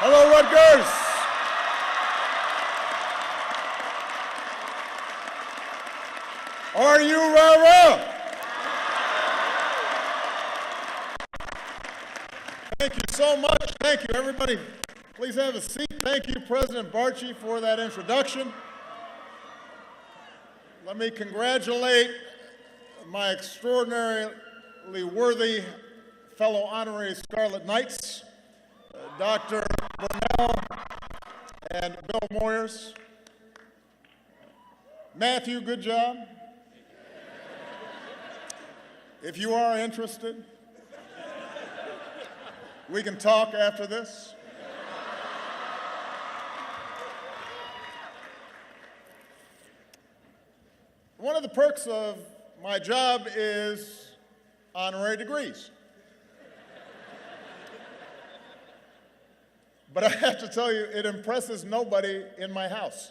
Hello, Rutgers. Are you rah-rah? Thank you so much. Thank you, everybody. Please have a seat. Thank you, President Barchi, for that introduction. Let me congratulate my extraordinarily worthy fellow honorary Scarlet Knights, Dr. Burnell and Bill Moyers. Matthew, good job. If you are interested, we can talk after this. One of the perks of my job is honorary degrees. But I have to tell you, it impresses nobody in my house.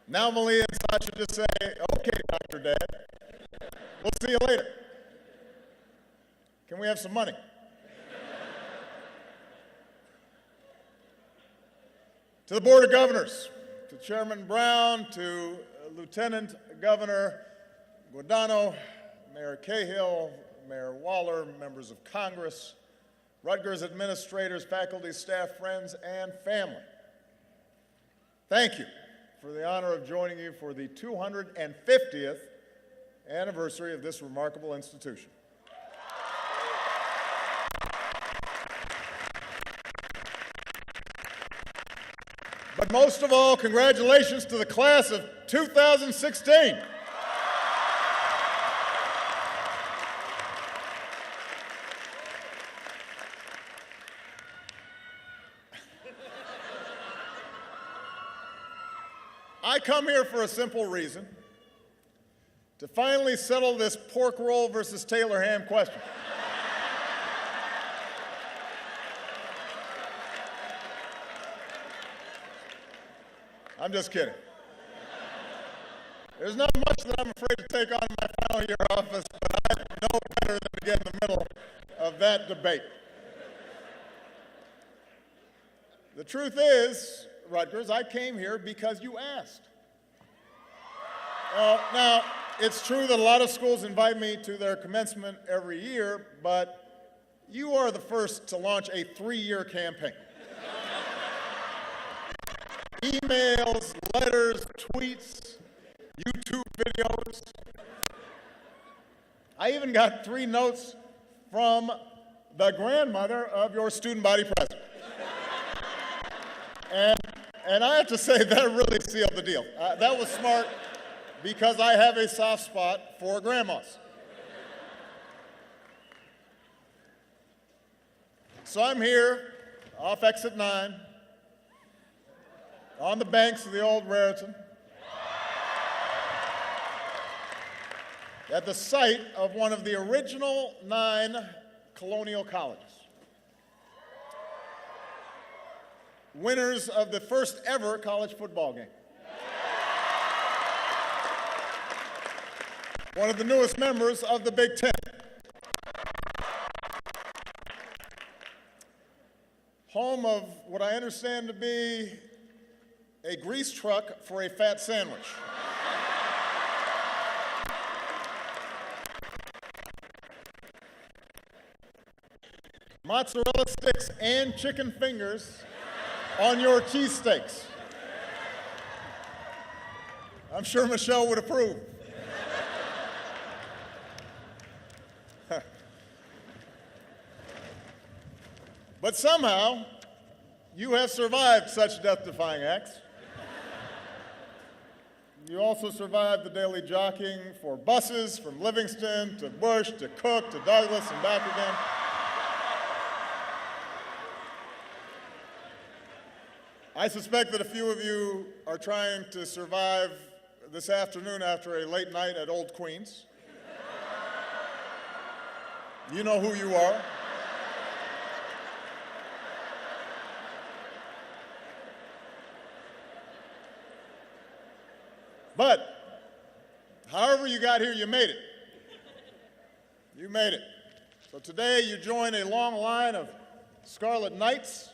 Now Malia and Sasha just say, okay, Dr. Dad, we'll see you later. Can we have some money? To the Board of Governors, to Chairman Brown, to Lieutenant Governor Guadagno, Mayor Cahill, Mayor Waller, members of Congress, Rutgers administrators, faculty, staff, friends, and family. Thank you for the honor of joining you for the 250th anniversary of this remarkable institution. But most of all, congratulations to the class of 2016. I come here for a simple reason, to finally settle this pork roll versus Taylor ham question. I'm just kidding. There's not much that I'm afraid to take on in my final year of office, but I know better than to get in the middle of that debate. The truth is, Rutgers, I came here because you asked. Now, it's true that a lot of schools invite me to their commencement every year, but you are the first to launch a 3-year campaign. Emails, letters, tweets, YouTube videos. I even got 3 notes from the grandmother of your student body president. And I have to say, that really sealed the deal. That was smart because I have a soft spot for grandmas. So I'm here off exit 9 on the banks of the old Raritan at the site of one of the original 9 colonial colleges. Winners of the first ever college football game. One of the newest members of the Big Ten. Home of what I understand to be a grease truck for a fat sandwich. Mozzarella sticks and chicken fingers on your cheesesteaks. I'm sure Michelle would approve. But somehow, you have survived such death-defying acts. You also survived the daily jockeying for buses from Livingston to Bush to Cook to Douglas and back again. I suspect that a few of you are trying to survive this afternoon after a late night at Old Queen's. You know who you are. But, however you got here, you made it. You made it. So today you join a long line of Scarlet Knights,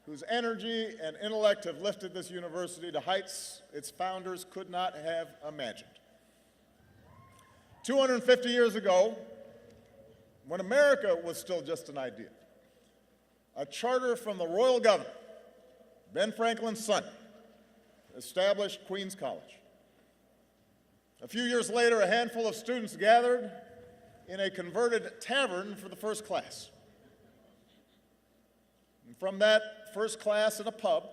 whose energy and intellect have lifted this university to heights its founders could not have imagined. 250 years ago, when America was still just an idea, a charter from the royal governor, Ben Franklin's son, established Queens College. A few years later, a handful of students gathered in a converted tavern for the first class. And from that first class in a pub,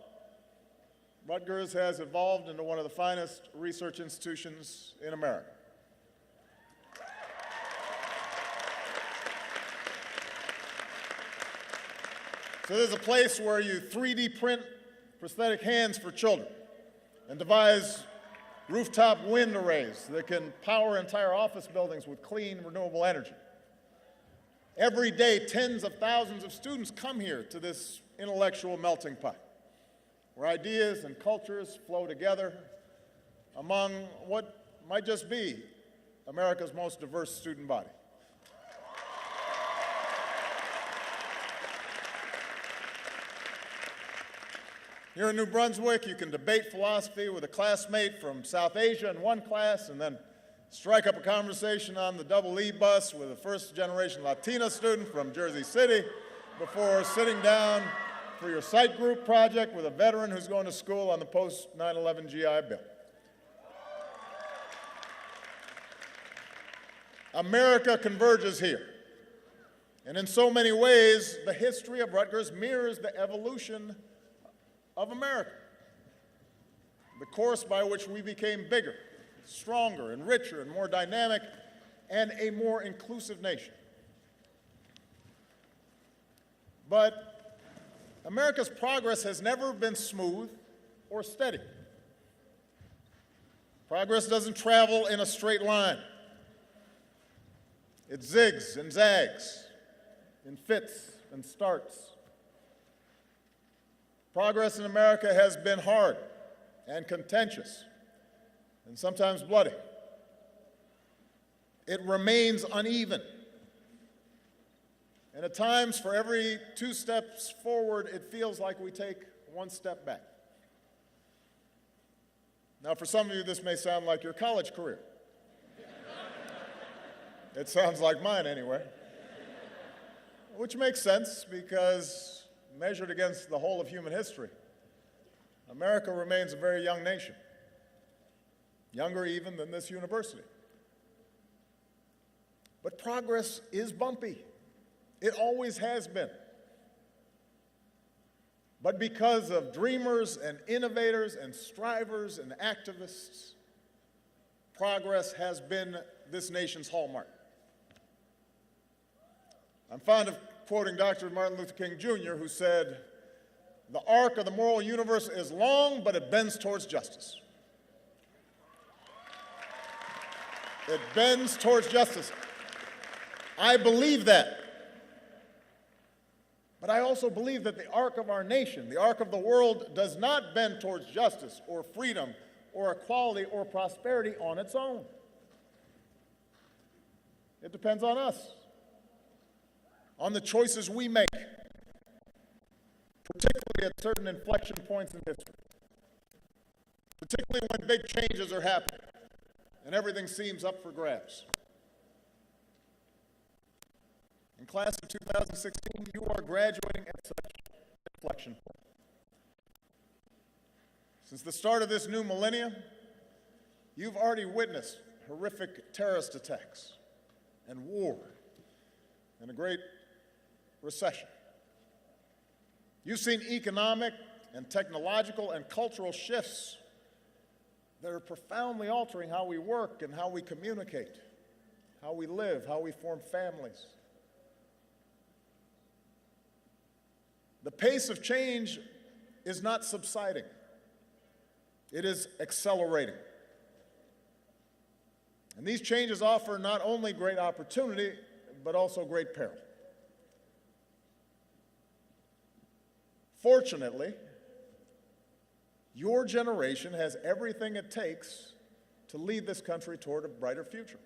Rutgers has evolved into one of the finest research institutions in America. So there's a place where you 3D print prosthetic hands for children and devise rooftop wind arrays that can power entire office buildings with clean, renewable energy. Every day, tens of thousands of students come here to this intellectual melting pot, where ideas and cultures flow together among what might just be America's most diverse student body. Here in New Brunswick, you can debate philosophy with a classmate from South Asia in one class and then strike up a conversation on the double E bus with a first-generation Latina student from Jersey City before sitting down for your site group project with a veteran who's going to school on the post-9/11 GI Bill. America converges here. And in so many ways, the history of Rutgers mirrors the evolution of America, the course by which we became bigger, stronger, and richer, and more dynamic, and a more inclusive nation. But America's progress has never been smooth or steady. Progress doesn't travel in a straight line. It zigs and zags, in fits and starts. Progress in America has been hard and contentious and sometimes bloody. It remains uneven. And at times, for every 2 steps forward, it feels like we take 1 step back. Now, for some of you, this may sound like your college career. It sounds like mine anyway. Which makes sense because measured against the whole of human history, America remains a very young nation, younger even than this university. But progress is bumpy. It always has been. But because of dreamers and innovators and strivers and activists, progress has been this nation's hallmark. I'm fond of quoting Dr. Martin Luther King Jr., who said, "The arc of the moral universe is long, but it bends towards justice." It bends towards justice. I believe that. But I also believe that the arc of our nation, the arc of the world, does not bend towards justice or freedom or equality or prosperity on its own. It depends on us, on the choices we make, particularly at certain inflection points in history, particularly when big changes are happening and everything seems up for grabs. In class of 2016, you are graduating at such an inflection point. Since the start of this new millennium, you've already witnessed horrific terrorist attacks and war and a great recession. You've seen economic and technological and cultural shifts that are profoundly altering how we work and how we communicate, how we live, how we form families. The pace of change is not subsiding. It is accelerating. And these changes offer not only great opportunity, but also great peril. Fortunately, your generation has everything it takes to lead this country toward a brighter future.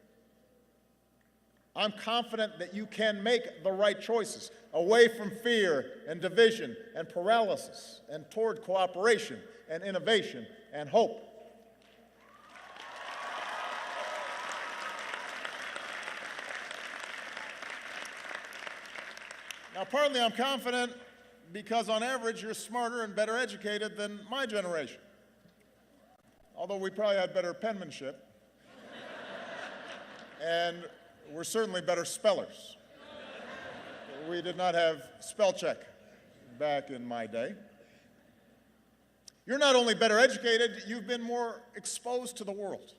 I'm confident that you can make the right choices away from fear and division and paralysis and toward cooperation and innovation and hope. Now, partly I'm confident because on average you're smarter and better educated than my generation, although we probably had better penmanship, and we're certainly better spellers. We did not have spell check back in my day. You're not only better educated, you've been more exposed to the world,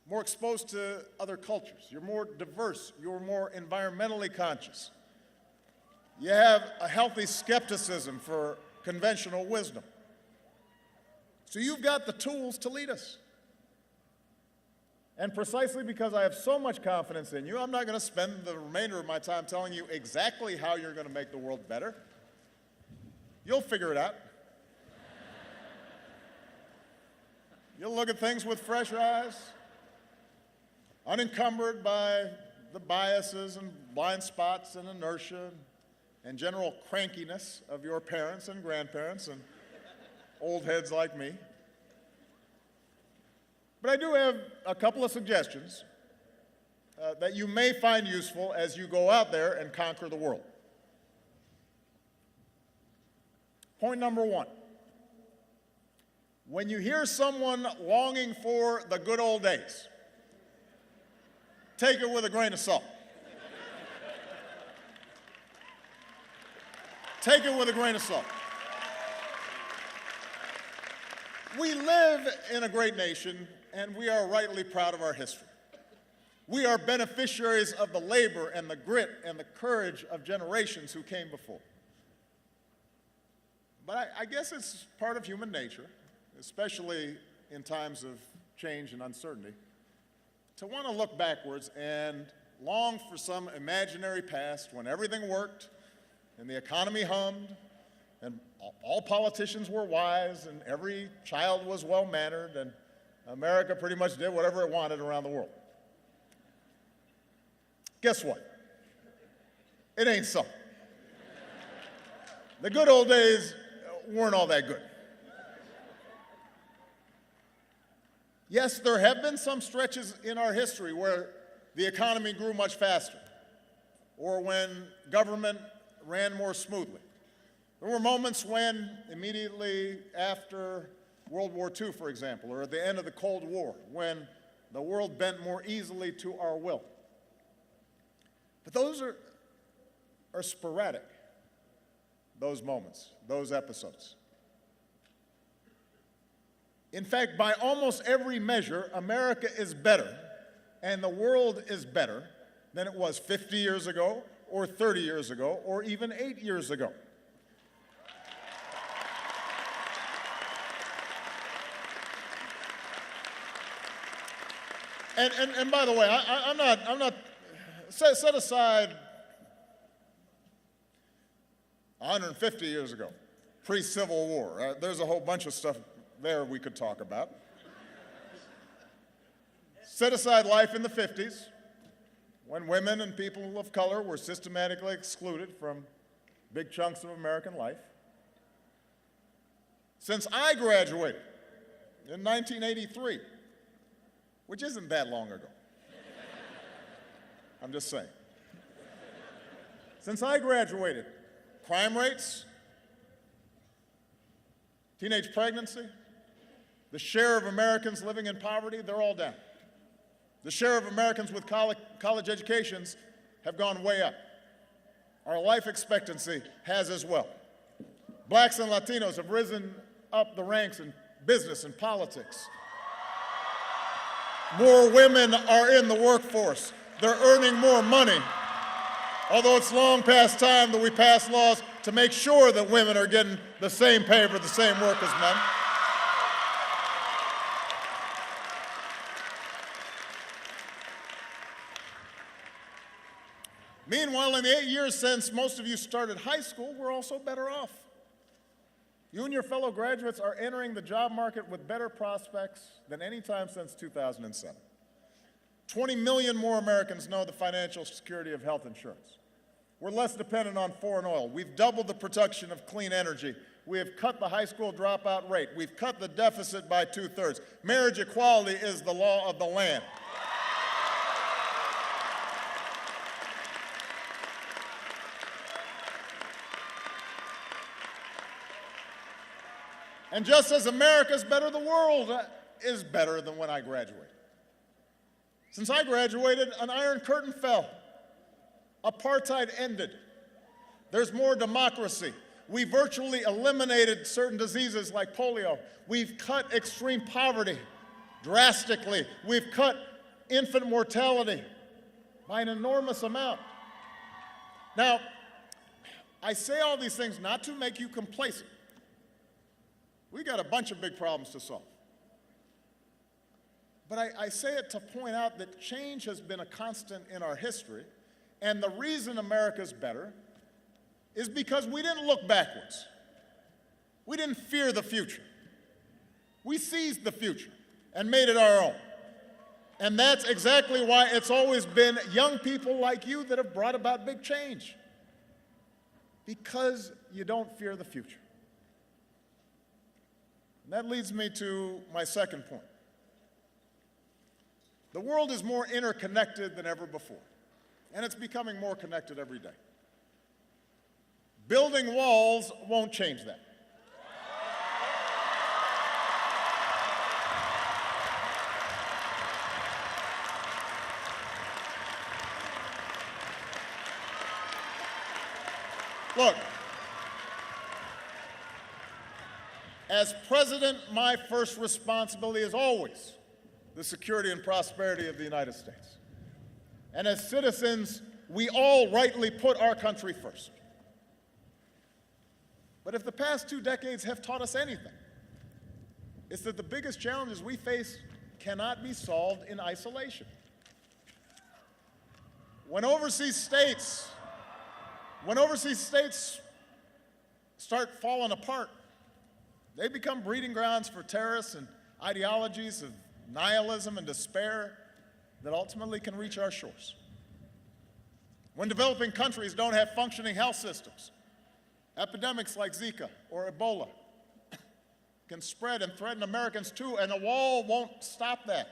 more exposed to other cultures. You're more diverse. You're more environmentally conscious. You have a healthy skepticism for conventional wisdom. So you've got the tools to lead us. And precisely because I have so much confidence in you, I'm not going to spend the remainder of my time telling you exactly how you're going to make the world better. You'll figure it out. You'll look at things with fresh eyes, unencumbered by the biases and blind spots and inertia and general crankiness of your parents and grandparents and old heads like me. But I do have a couple of suggestions that you may find useful as you go out there and conquer the world. Point number one. When you hear someone longing for the good old days, take it with a grain of salt. Take it with a grain of salt. We live in a great nation, and we are rightly proud of our history. We are beneficiaries of the labor and the grit and the courage of generations who came before. But I guess it's part of human nature, especially in times of change and uncertainty, to want to look backwards and long for some imaginary past when everything worked and the economy hummed and all politicians were wise and every child was well-mannered and America pretty much did whatever it wanted around the world. Guess what? It ain't so. The good old days weren't all that good. Yes, there have been some stretches in our history where the economy grew much faster, or when government ran more smoothly. There were moments when, immediately after World War II, for example, or at the end of the Cold War, when the world bent more easily to our will. But those are sporadic, those moments, those episodes. In fact, by almost every measure, America is better and the world is better than it was 50 years ago, or 30 years ago, or even 8 years ago. And by the way, I'm not set aside 150 years ago, pre-Civil War. There's a whole bunch of stuff there we could talk about. Set aside life in the 50s, when women and people of color were systematically excluded from big chunks of American life. Since I graduated in 1983, which isn't that long ago, I'm just saying. Since I graduated, crime rates, teenage pregnancy, the share of Americans living in poverty, they're all down. The share of Americans with college educations have gone way up. Our life expectancy has as well. Blacks and Latinos have risen up the ranks in business and politics. More women are in the workforce. They're earning more money. Although it's long past time that we pass laws to make sure that women are getting the same pay for the same work as men. Meanwhile, in the 8 years since most of you started high school, we're also better off. You and your fellow graduates are entering the job market with better prospects than any time since 2007. 20 million more Americans know the financial security of health insurance. We're less dependent on foreign oil. We've doubled the production of clean energy. We have cut the high school dropout rate. We've cut the deficit by 2/3. Marriage equality is the law of the land. And just as America's better, the world is better than when I graduated. Since I graduated, an iron curtain fell. Apartheid ended. There's more democracy. We virtually eliminated certain diseases like polio. We've cut extreme poverty drastically. We've cut infant mortality by an enormous amount. Now, I say all these things not to make you complacent. We got a bunch of big problems to solve. But I say it to point out that change has been a constant in our history, and the reason America's better is because we didn't look backwards. We didn't fear the future. We seized the future and made it our own. And that's exactly why it's always been young people like you that have brought about big change. Because you don't fear the future. And that leads me to my second point. The world is more interconnected than ever before, and it's becoming more connected every day. Building walls won't change that. Look, as president, my first responsibility is always the security and prosperity of the United States. And as citizens, we all rightly put our country first. But if the past 2 decades have taught us anything, it's that the biggest challenges we face cannot be solved in isolation. When overseas states start falling apart, they become breeding grounds for terrorists and ideologies of nihilism and despair that ultimately can reach our shores. When developing countries don't have functioning health systems, epidemics like Zika or Ebola can spread and threaten Americans too, and a wall won't stop that.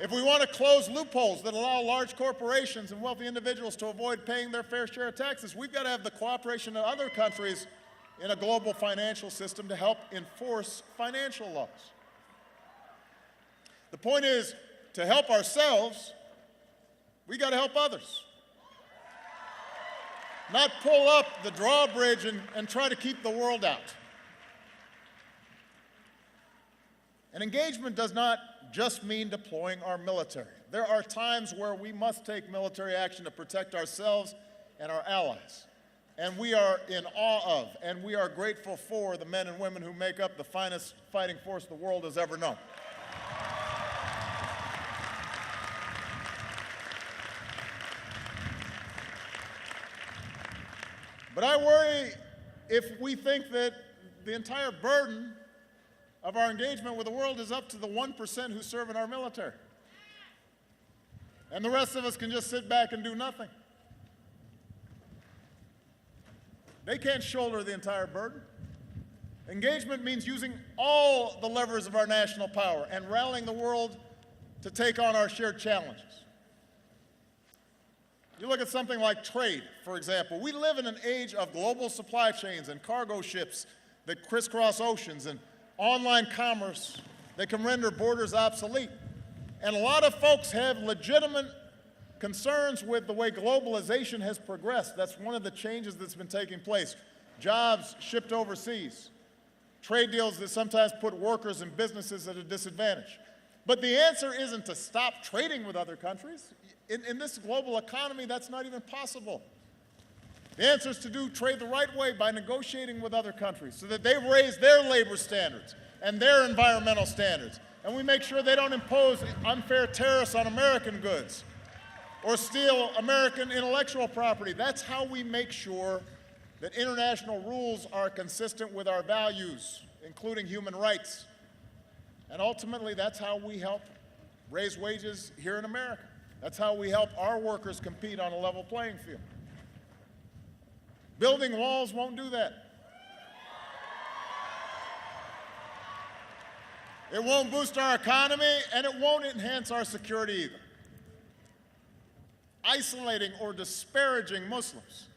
If we want to close loopholes that allow large corporations and wealthy individuals to avoid paying their fair share of taxes, we've got to have the cooperation of other countries in a global financial system to help enforce financial laws. The point is, to help ourselves, we got to help others. Not pull up the drawbridge and try to keep the world out. And engagement does not just mean deploying our military. There are times where we must take military action to protect ourselves and our allies. And we are in awe of, and we are grateful for the men and women who make up the finest fighting force the world has ever known. But I worry if we think that the entire burden of our engagement with the world is up to the 1% who serve in our military. And the rest of us can just sit back and do nothing. They can't shoulder the entire burden. Engagement means using all the levers of our national power and rallying the world to take on our shared challenges. You look at something like trade, for example. We live in an age of global supply chains and cargo ships that crisscross oceans and online commerce that can render borders obsolete. And a lot of folks have legitimate concerns with the way globalization has progressed. That's one of the changes that's been taking place. Jobs shipped overseas, trade deals that sometimes put workers and businesses at a disadvantage. But the answer isn't to stop trading with other countries. In this global economy, that's not even possible. The answer is to do trade the right way by negotiating with other countries so that they raise their labor standards and their environmental standards. And we make sure they don't impose unfair tariffs on American goods or steal American intellectual property. That's how we make sure that international rules are consistent with our values including human rights. And ultimately, that's how we help raise wages here in America. That's how we help our workers compete on a level playing field. Building walls won't do that. It won't boost our economy, and it won't enhance our security either. Isolating or disparaging Muslims,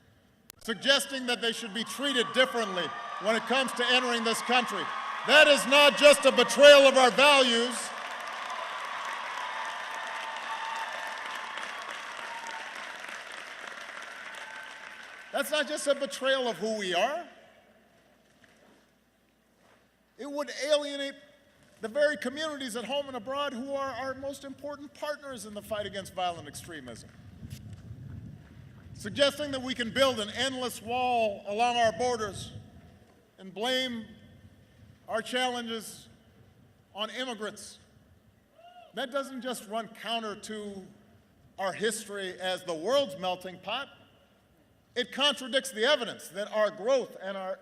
suggesting that they should be treated differently when it comes to entering this country, that is not just a betrayal of our values. That's not just a betrayal of who we are. It would alienate the very communities at home and abroad who are our most important partners in the fight against violent extremism. Suggesting that we can build an endless wall along our borders and blame our challenges on immigrants. That doesn't just run counter to our history as the world's melting pot. It contradicts the evidence that our growth and our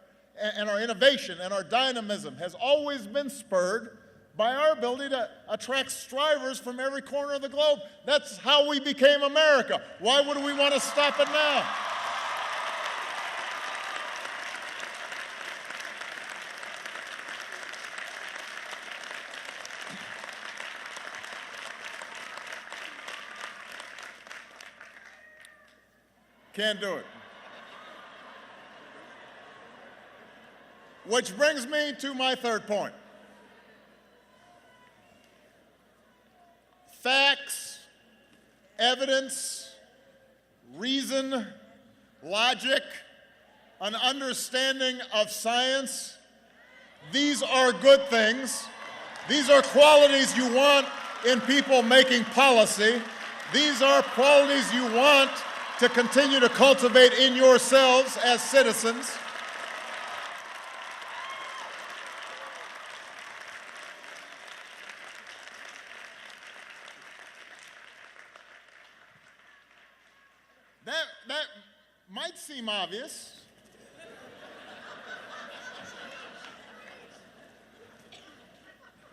innovation and our dynamism has always been spurred by our ability to attract strivers from every corner of the globe. That's how we became America. Why would we want to stop it now? Can't do it. Which brings me to my third point. Facts, evidence, reason, logic, an understanding of science, these are good things. These are qualities you want in people making policy. These are qualities you want to continue to cultivate in yourselves as citizens. That might seem obvious.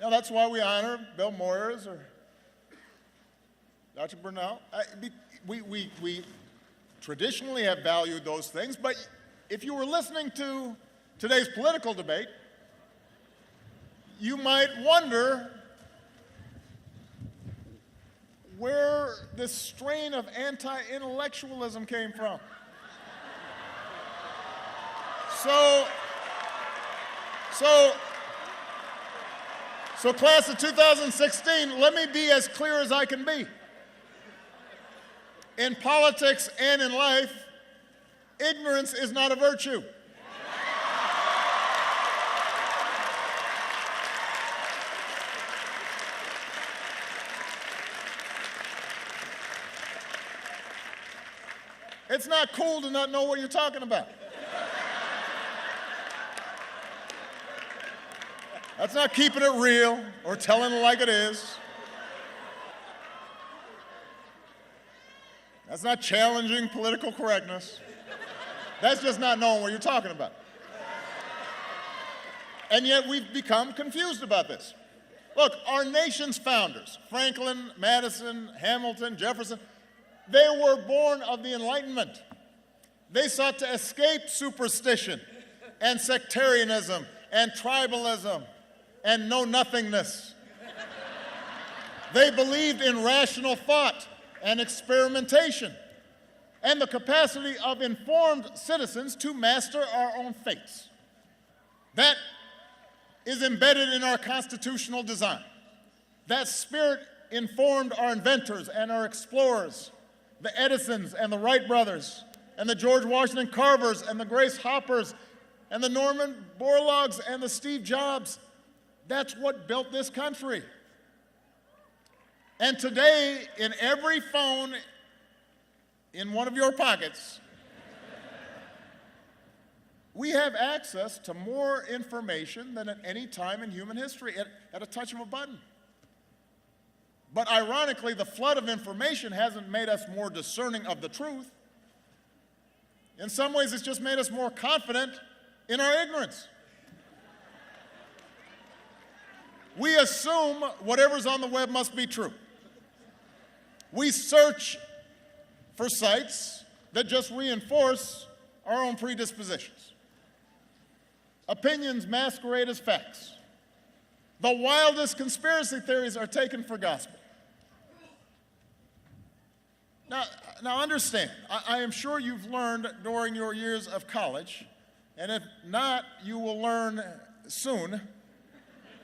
That's why we honor Bill Moyers or Dr. Burnell. We traditionally have valued those things, but if you were listening to today's political debate, you might wonder where this strain of anti-intellectualism came from. So class of 2016, let me be as clear as I can be. In politics and in life, ignorance is not a virtue. It's not cool to not know what you're talking about. That's not keeping it real or telling it like it is. That's not challenging political correctness. That's just not knowing what you're talking about. And yet we've become confused about this. Look, our nation's founders, Franklin, Madison, Hamilton, Jefferson, they were born of the Enlightenment. They sought to escape superstition and sectarianism and tribalism and know-nothingness. They believed in rational thought and experimentation and the capacity of informed citizens to master our own fates. That is embedded in our constitutional design. That spirit informed our inventors and our explorers, the Edisons and the Wright brothers, and the George Washington Carvers and the Grace Hoppers, and the Norman Borlaugs and the Steve Jobs. That's what built this country. And today, in every phone in one of your pockets, we have access to more information than at any time in human history at a touch of a button. But ironically, the flood of information hasn't made us more discerning of the truth. In some ways, it's just made us more confident in our ignorance. We assume whatever's on the web must be true. We search for sites that just reinforce our own predispositions. Opinions masquerade as facts. The wildest conspiracy theories are taken for gospel. Now understand, I am sure you've learned during your years of college, and if not, you will learn soon,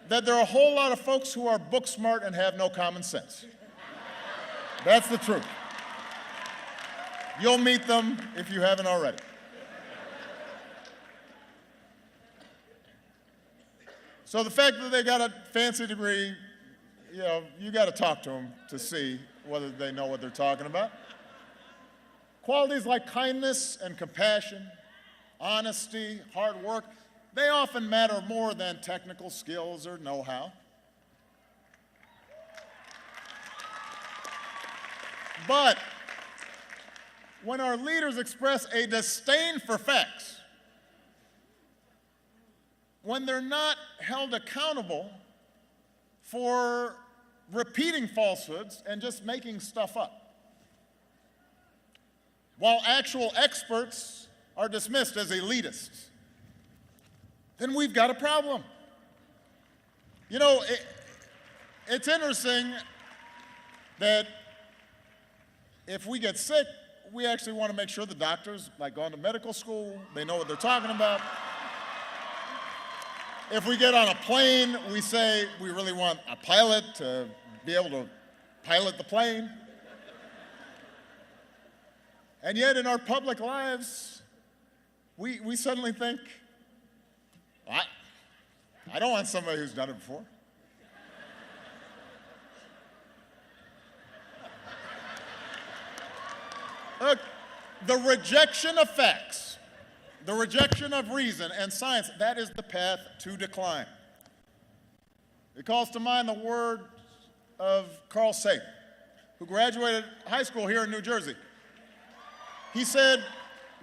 that there are a whole lot of folks who are book smart and have no common sense. That's the truth. You'll meet them if you haven't already. So the fact that they got a fancy degree, you got to talk to them to see whether they know what they're talking about. Qualities like kindness and compassion, honesty, hard work, they often matter more than technical skills or know-how. But when our leaders express a disdain for facts, when they're not held accountable for repeating falsehoods and just making stuff up, while actual experts are dismissed as elitists, then we've got a problem. It's interesting that if we get sick, we actually want to make sure the doctors, like going to medical school, they know what they're talking about. If we get on a plane, we say we really want a pilot to be able to pilot the plane. And yet in our public lives, we suddenly think, I don't want somebody who's done it before. Look, the rejection of facts, the rejection of reason and science, that is the path to decline. It calls to mind the words of Carl Sagan, who graduated high school here in New Jersey. He said,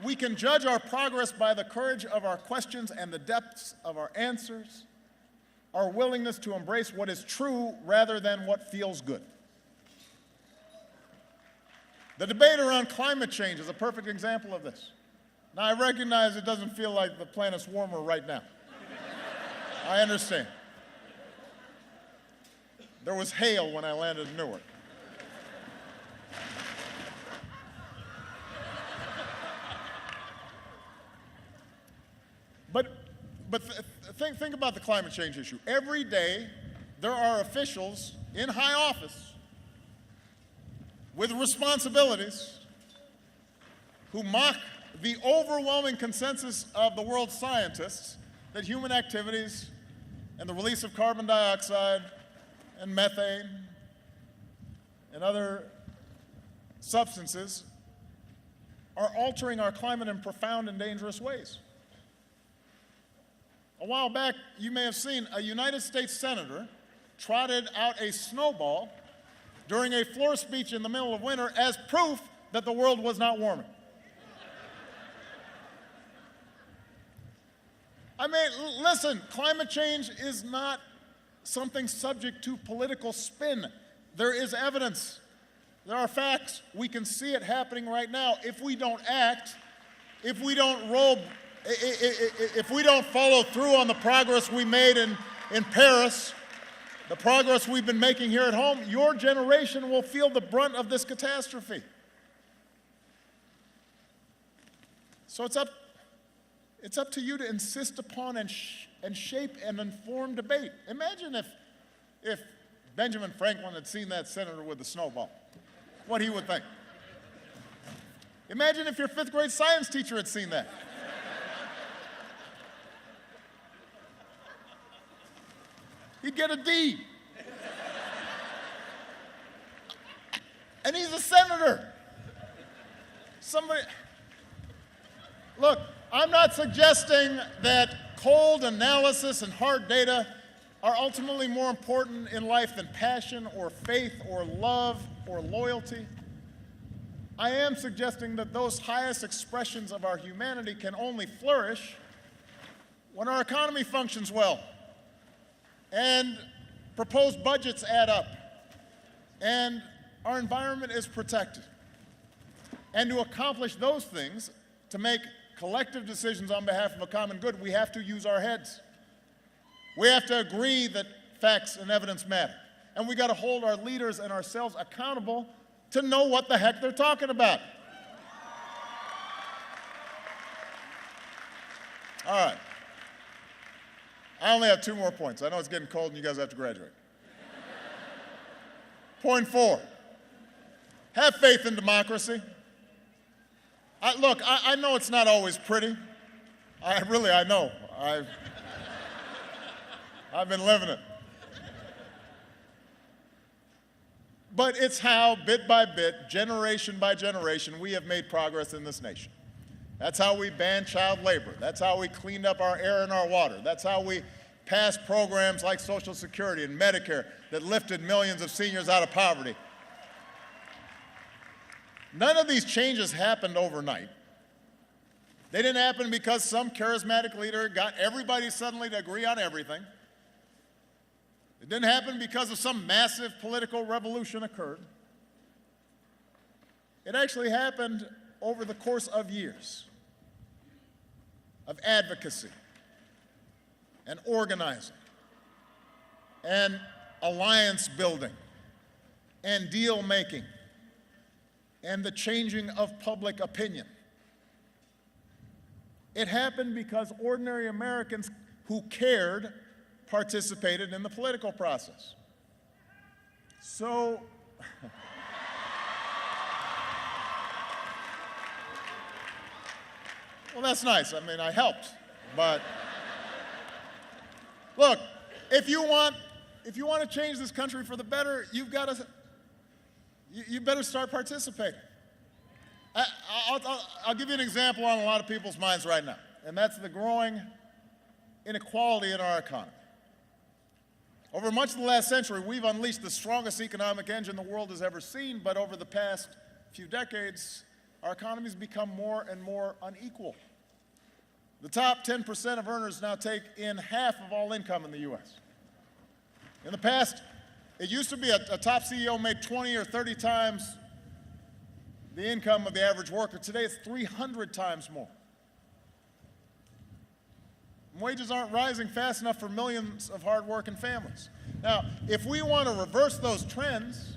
"We can judge our progress by the courage of our questions and the depths of our answers, our willingness to embrace what is true rather than what feels good." The debate around climate change is a perfect example of this. Now, I recognize it doesn't feel like the planet's warmer right now. I understand. There was hail when I landed in Newark. But think about the climate change issue. Every day, there are officials in high office with responsibilities who mock the overwhelming consensus of the world's scientists that human activities and the release of carbon dioxide and methane and other substances are altering our climate in profound and dangerous ways. A while back, you may have seen a United States senator trotted out a snowball during a floor speech in the middle of winter as proof that the world was not warming. I mean, listen, climate change is not something subject to political spin. There is evidence. There are facts. We can see it happening right now. If we don't act, if we don't follow through on the progress we made in Paris, the progress we've been making here at home, your generation will feel the brunt of this catastrophe. So it's up to you to insist upon and shape an informed debate. Imagine if Benjamin Franklin had seen that senator with the snowball, what he would think. Imagine if your fifth grade science teacher had seen that. He'd get a D. And he's a senator. Look, I'm not suggesting that cold analysis and hard data are ultimately more important in life than passion or faith or love or loyalty. I am suggesting that those highest expressions of our humanity can only flourish when our economy functions well. And proposed budgets add up, and our environment is protected. And to accomplish those things, to make collective decisions on behalf of a common good, we have to use our heads. We have to agree that facts and evidence matter. And we got to hold our leaders and ourselves accountable to know what the heck they're talking about. All right. I only have 2 more points. I know it's getting cold and you guys have to graduate. Point 4, have faith in democracy. Look, I know it's not always pretty. I know. I've been living it. But it's how, bit by bit, generation by generation, we have made progress in this nation. That's how we banned child labor. That's how we cleaned up our air and our water. That's how we passed programs like Social Security and Medicare that lifted millions of seniors out of poverty. None of these changes happened overnight. They didn't happen because some charismatic leader got everybody suddenly to agree on everything. It didn't happen because of some massive political revolution occurred. It actually happened over the course of years of advocacy and organizing and alliance building and deal making and the changing of public opinion. It happened because ordinary Americans who cared participated in the political process. So, well, that's nice. I mean, I helped, but look, if you want to change this country for the better, you better start participating. I'll give you an example on a lot of people's minds right now, and that's the growing inequality in our economy. Over much of the last century, we've unleashed the strongest economic engine the world has ever seen, but over the past few decades, our economy's become more and more unequal. The top 10% of earners now take in half of all income in the U.S. In the past, it used to be a top CEO made 20 or 30 times the income of the average worker. Today, it's 300 times more. Wages aren't rising fast enough for millions of hard-working families. Now, if we want to reverse those trends,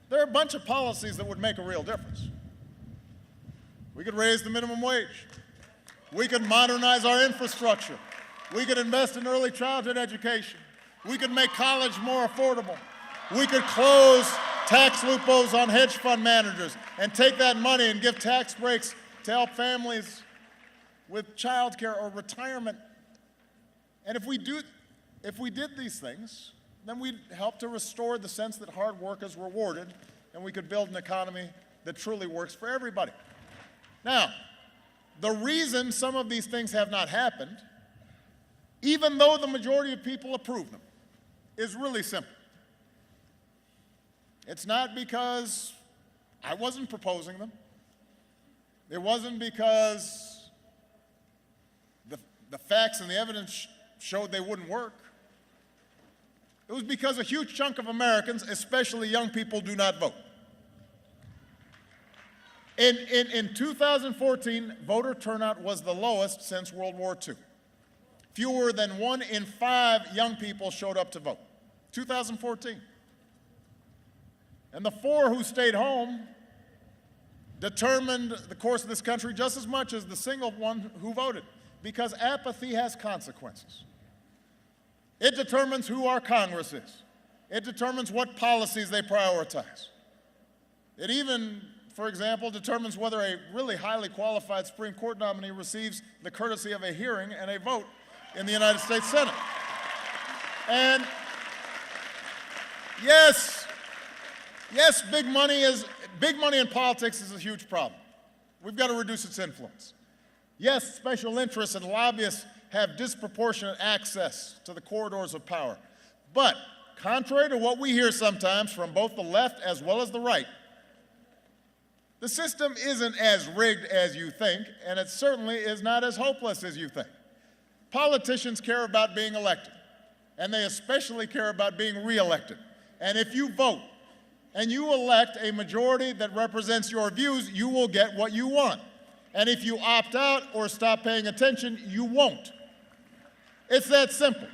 there are a bunch of policies that would make a real difference. We could raise the minimum wage. We could modernize our infrastructure. We could invest in early childhood education. We could make college more affordable. We could close tax loopholes on hedge fund managers and take that money and give tax breaks to help families with child care or retirement. And if we did these things, then we'd help to restore the sense that hard work is rewarded, and we could build an economy that truly works for everybody. Now, the reason some of these things have not happened, even though the majority of people approve them, is really simple. It's not because I wasn't proposing them. It wasn't because the facts and the evidence showed they wouldn't work. It was because a huge chunk of Americans, especially young people, do not vote. In 2014, voter turnout was the lowest since World War II. Fewer than 1 in 5 young people showed up to vote. 2014. And the 4 who stayed home determined the course of this country just as much as the single one who voted, because apathy has consequences. It determines who our Congress is. It determines what policies they prioritize. It even, for example, determines whether a really highly qualified Supreme Court nominee receives the courtesy of a hearing and a vote in the United States Senate. And yes, big money in politics is a huge problem. We've got to reduce its influence. Yes, special interests and lobbyists have disproportionate access to the corridors of power. But contrary to what we hear sometimes from both the left as well as the right, the system isn't as rigged as you think, and it certainly is not as hopeless as you think. Politicians care about being elected. and they especially care about being reelected. And if you vote and you elect a majority that represents your views, you will get what you want. And if you opt out or stop paying attention, you won't. It's that simple.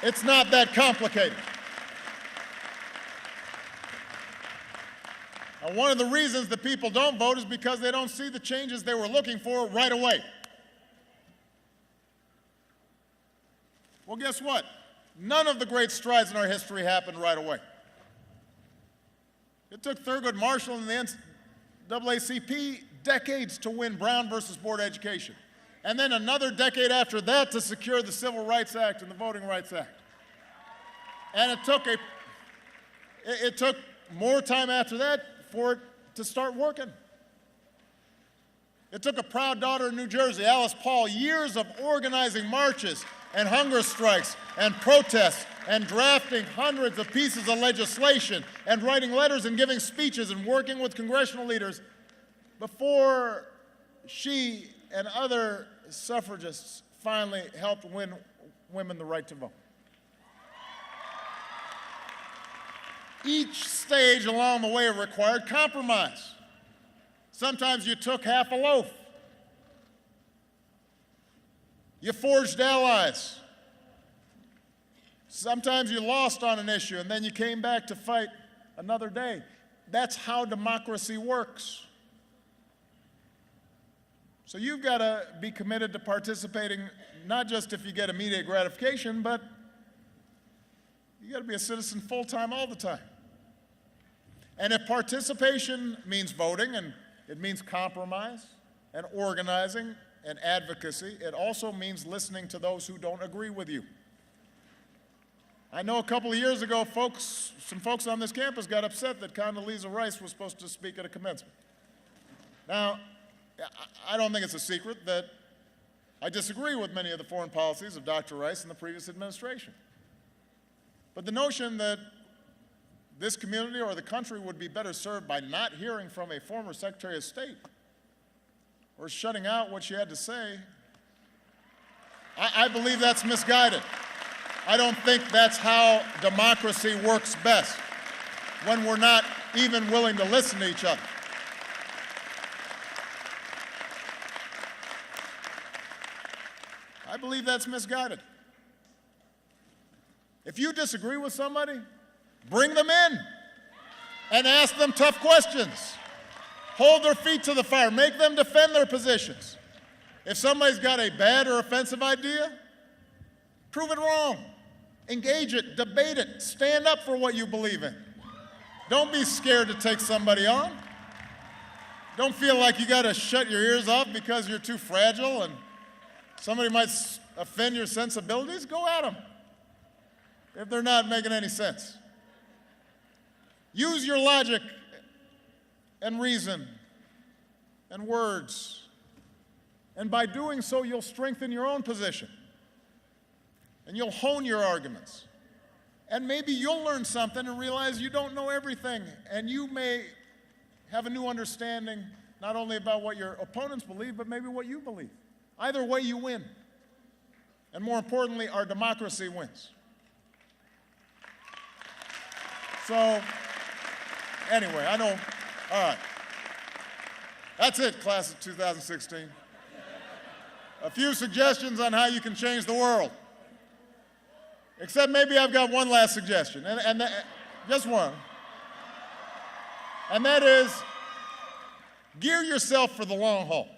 It's not that complicated. Now, one of the reasons that people don't vote is because they don't see the changes they were looking for right away. Well, guess what? None of the great strides in our history happened right away. It took Thurgood Marshall and the NAACP decades to win Brown versus Board of Education, and then another decade after that to secure the Civil Rights Act and the Voting Rights Act. And it took more time after that for it to start working. It took a proud daughter in New Jersey, Alice Paul, years of organizing marches and hunger strikes and protests and drafting hundreds of pieces of legislation and writing letters and giving speeches and working with congressional leaders before she and other suffragists finally helped win women the right to vote. Each stage along the way required compromise. Sometimes you took half a loaf. You forged allies. Sometimes you lost on an issue and then you came back to fight another day. That's how democracy works. So you've got to be committed to participating, not just if you get immediate gratification, but you got to be a citizen full-time all the time. And if participation means voting, and it means compromise and organizing and advocacy, it also means listening to those who don't agree with you. I know a couple of years ago, some folks on this campus got upset that Condoleezza Rice was supposed to speak at a commencement. Now, I don't think it's a secret that I disagree with many of the foreign policies of Dr. Rice and the previous administration. But the notion that this community or the country would be better served by not hearing from a former Secretary of State or shutting out what she had to say, I believe that's misguided. I don't think that's how democracy works best, when we're not even willing to listen to each other. I believe that's misguided. If you disagree with somebody, bring them in and ask them tough questions. Hold their feet to the fire. Make them defend their positions. If somebody's got a bad or offensive idea, prove it wrong. Engage it, debate it, stand up for what you believe in. Don't be scared to take somebody on. Don't feel like you got to shut your ears off because you're too fragile and somebody might offend your sensibilities. Go at them if they're not making any sense. Use your logic and reason and words. And by doing so, you'll strengthen your own position. And you'll hone your arguments. And maybe you'll learn something and realize you don't know everything. And you may have a new understanding, not only about what your opponents believe, but maybe what you believe. Either way, you win. And more importantly, our democracy wins. So, anyway, I know, all right. That's it, class of 2016. A few suggestions on how you can change the world. Except maybe I've got one last suggestion, just one. And that is, gear yourself for the long haul.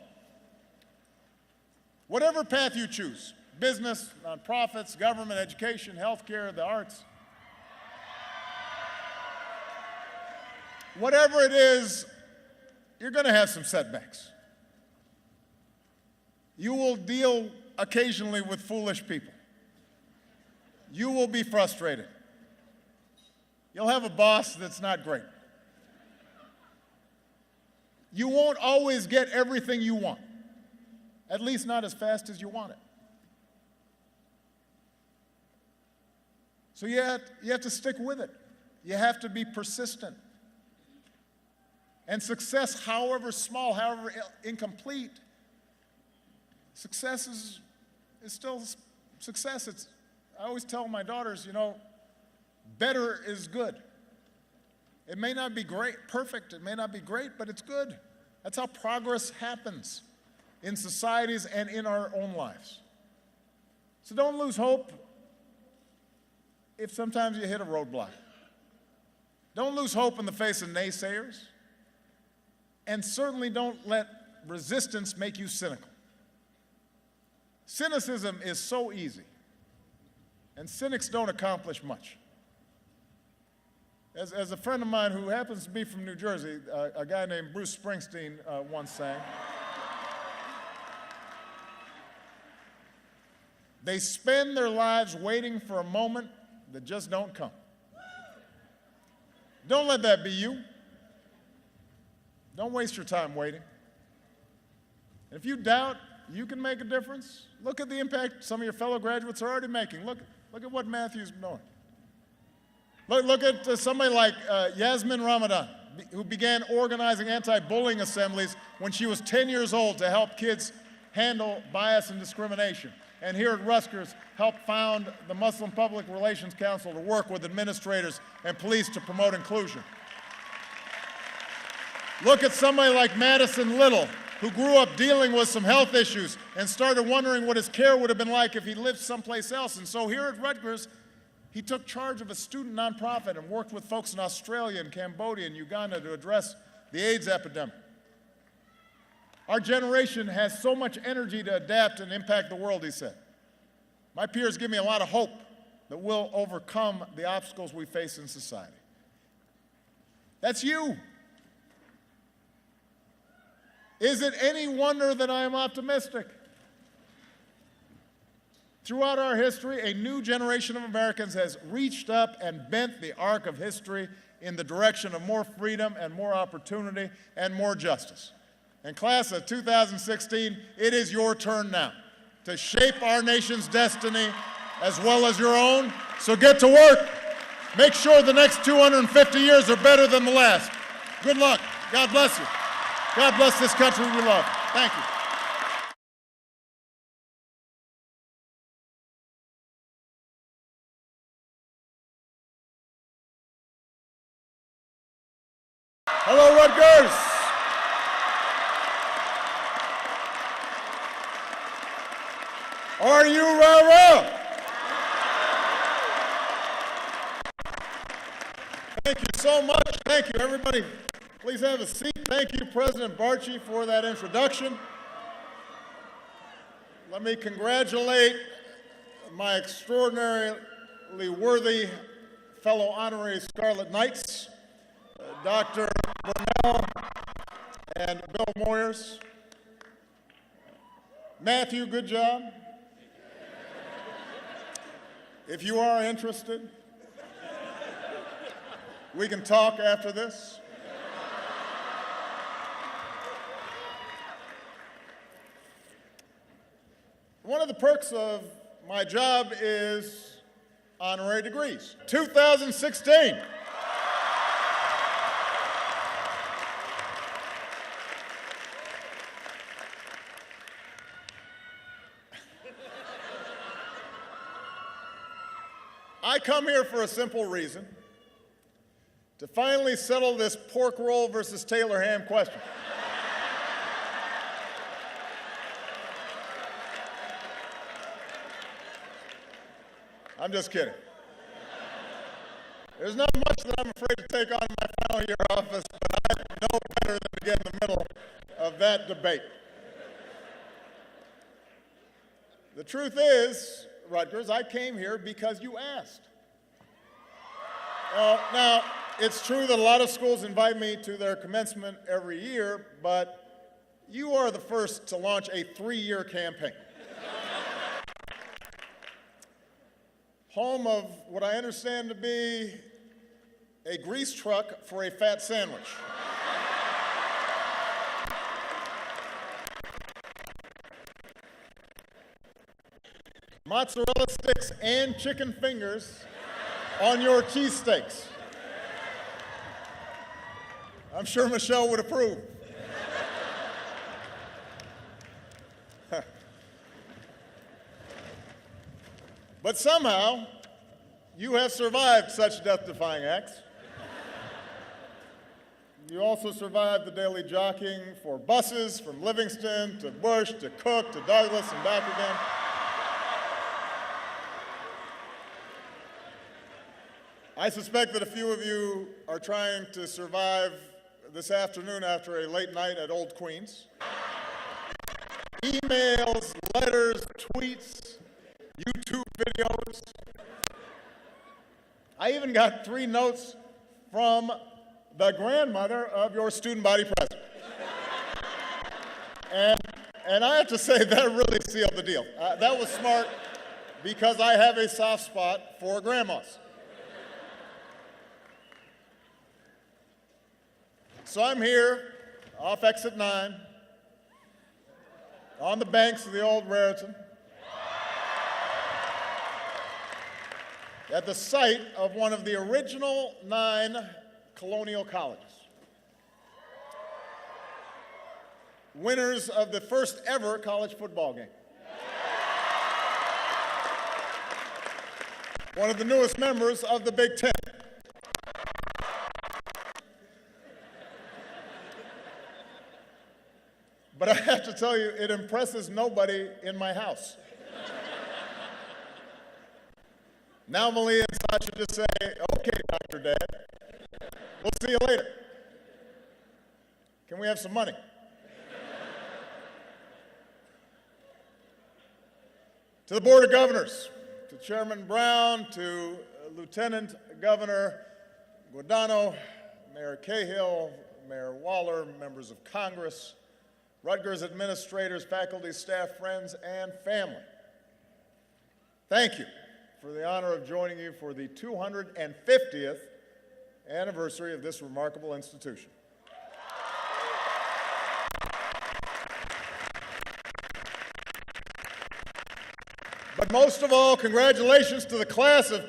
Whatever path you choose, business, nonprofits, government, education, healthcare, the arts, whatever it is, you're going to have some setbacks. You will deal occasionally with foolish people. You will be frustrated. You'll have a boss that's not great. You won't always get everything you want, at least not as fast as you want it. So you have to stick with it. You have to be persistent. And success, however small, however incomplete, success is still success, I always tell my daughters, better is good. It may not be perfect, it may not be great, but it's good. That's how progress happens in societies and in our own lives. So don't lose hope if sometimes you hit a roadblock. Don't lose hope in the face of naysayers. And certainly don't let resistance make you cynical. Cynicism is so easy, and cynics don't accomplish much. As a friend of mine who happens to be from New Jersey, a guy named Bruce Springsteen once sang, they spend their lives waiting for a moment that just don't come. Don't let that be you. Don't waste your time waiting. And if you doubt you can make a difference, look at the impact some of your fellow graduates are already making. Look at what Matthew's doing. Look at somebody like Yasmin Ramadan, who began organizing anti-bullying assemblies when she was 10 years old to help kids handle bias and discrimination. And here at Rutgers, helped found the Muslim Public Relations Council to work with administrators and police to promote inclusion. Look at somebody like Madison Little, who grew up dealing with some health issues and started wondering what his care would have been like if he lived someplace else. And so here at Rutgers, he took charge of a student nonprofit and worked with folks in Australia and Cambodia and Uganda to address the AIDS epidemic. Our generation has so much energy to adapt and impact the world, he said. My peers give me a lot of hope that we'll overcome the obstacles we face in society. That's you. Is it any wonder that I am optimistic? Throughout our history, a new generation of Americans has reached up and bent the arc of history in the direction of more freedom and more opportunity and more justice. And class of 2016, it is your turn now to shape our nation's destiny as well as your own. So get to work. Make sure the next 250 years are better than the last. Good luck. God bless you. God bless this country we love. Thank you. Hello, Rutgers. Are you rah-rah? Thank you so much. Thank you, everybody. Please have a seat. Thank you, President Barchi, for that introduction. Let me congratulate my extraordinarily worthy fellow honorary Scarlet Knights, Dr. Burnell and Bill Moyers. Matthew, good job. If you are interested, we can talk after this. One of the perks of my job is honorary degrees. 2016. I come here for a simple reason: to finally settle this pork roll versus Taylor ham question. I'm just kidding. There's not much that I'm afraid to take on in my final year of office, but I know better than to get in the middle of that debate. The truth is, Rutgers, I came here because you asked. Now, it's true that a lot of schools invite me to their commencement every year, but you are the first to launch a 3-year campaign. Home of what I understand to be a grease truck for a fat sandwich. Mozzarella sticks and chicken fingers on your cheesesteaks. I'm sure Michelle would approve. But somehow, you have survived such death-defying acts. You also survived the daily jockeying for buses from Livingston to Bush to Cook to Douglas and back again. I suspect that a few of you are trying to survive this afternoon after a late night at Old Queen's. Emails, letters, tweets, YouTube videos. I even got 3 notes from the grandmother of your student body president. And I have to say, that really sealed the deal. That was smart because I have a soft spot for grandmas. So I'm here off exit 9 on the banks of the old Raritan at the site of one of the original 9 colonial colleges. Winners of the first ever college football game. One of the newest members of the Big Ten. But I have to tell you, it impresses nobody in my house. Now Malia and Sasha just say, okay, Dr. Dad, we'll see you later. Can we have some money? To the Board of Governors, to Chairman Brown, to Lieutenant Governor Guadagno, Mayor Cahill, Mayor Waller, members of Congress, Rutgers administrators, faculty, staff, friends, and family. Thank you for the honor of joining you for the 250th anniversary of this remarkable institution. But most of all, congratulations to the class of